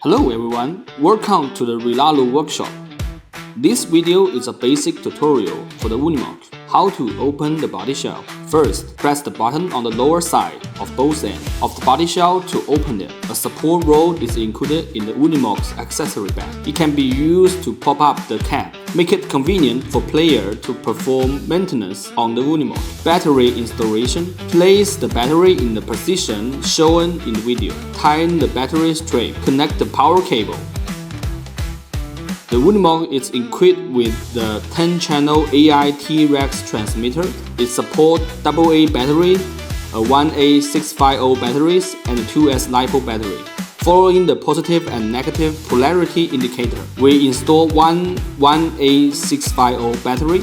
Hello everyone, welcome to the Rlaarlo workshop. This video is a basic tutorial for the Unimog, how to open the body shell. First, press the button on the lower side of both ends of the body shell to open it. A support rod is included in the Unimog's accessory bag. It can be used to pop up the cap. Make it convenient for player to perform maintenance on the Unimog. Battery installation. Place the battery in the position shown in the video. Tighten the battery strap. Connect the power cable. The Unimog is equipped with the 10-channel AI T-Rex transmitter. It supports AA battery, a 1A650 batteries, and a 2S LiPo battery. Following the positive and negative polarity indicator, we install one 1A650 battery.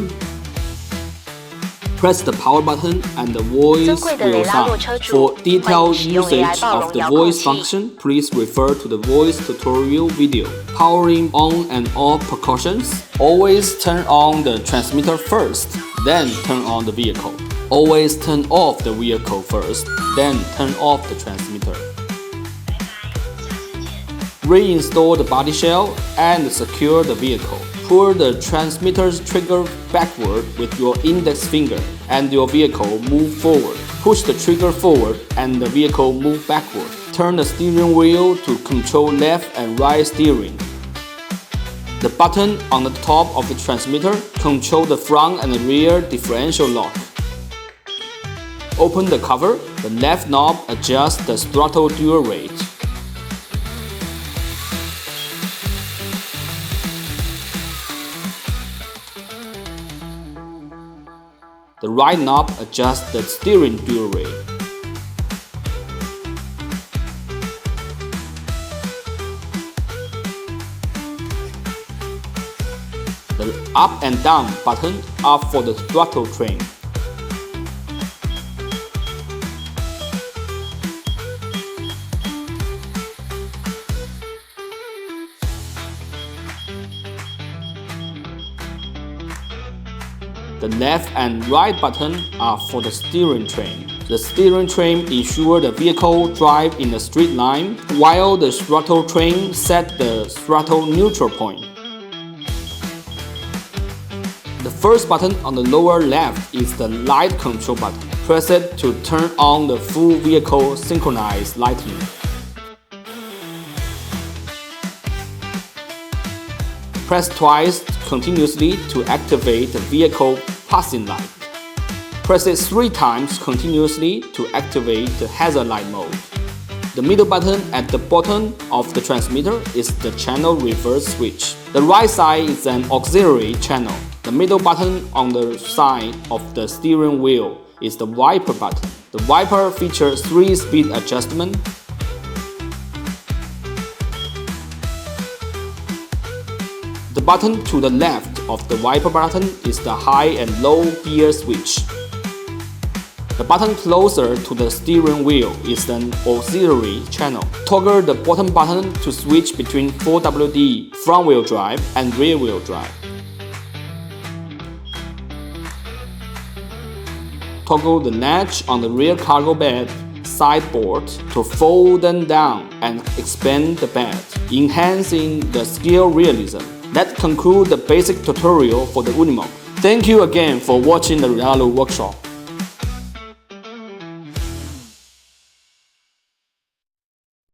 Press the power button and the voice will sound. For detailed usage of the voice function, please refer to the voice tutorial video. Powering on and off precautions. Always turn on the transmitter first, then turn on the vehicle. Always turn off the vehicle first, then turn off the transmitter. Reinstall the body shell and secure the vehicle. Pull the transmitter's trigger backward with your index finger and your vehicle move forward. Push the trigger forward and the vehicle move backward. Turn the steering wheel to control left and right steering. The button on the top of the transmitter controls the front and rear differential lock. Open the cover. The left knob adjusts the throttle dual rate. The right knob adjusts the steering dual rate. The up and down button are for the throttle train. The left and right button are for the steering train. The steering train ensures the vehicle drives in a straight line, while the throttle train sets the throttle neutral point. The first button on the lower left is the light control button. Press it to turn on the full vehicle synchronized lighting. Press twice continuously to activate the vehicle passing light. Press it 3 times continuously to activate the hazard light mode. The middle button at the bottom of the transmitter is the channel reverse switch. The right side is an auxiliary channel. The middle button on the side of the steering wheel is the wiper button. The wiper features 3-speed adjustment. The button to the left of the wiper button is the high and low gear switch. The button closer to the steering wheel is an auxiliary channel. Toggle the bottom button to switch between 4WD front-wheel drive and rear-wheel drive. Toggle the latch on the rear cargo bed sideboard to fold them down and expand the bed, enhancing the scale realism. That concludes the basic tutorial for the Unimog. Thank you again for watching the Rlaarlo workshop.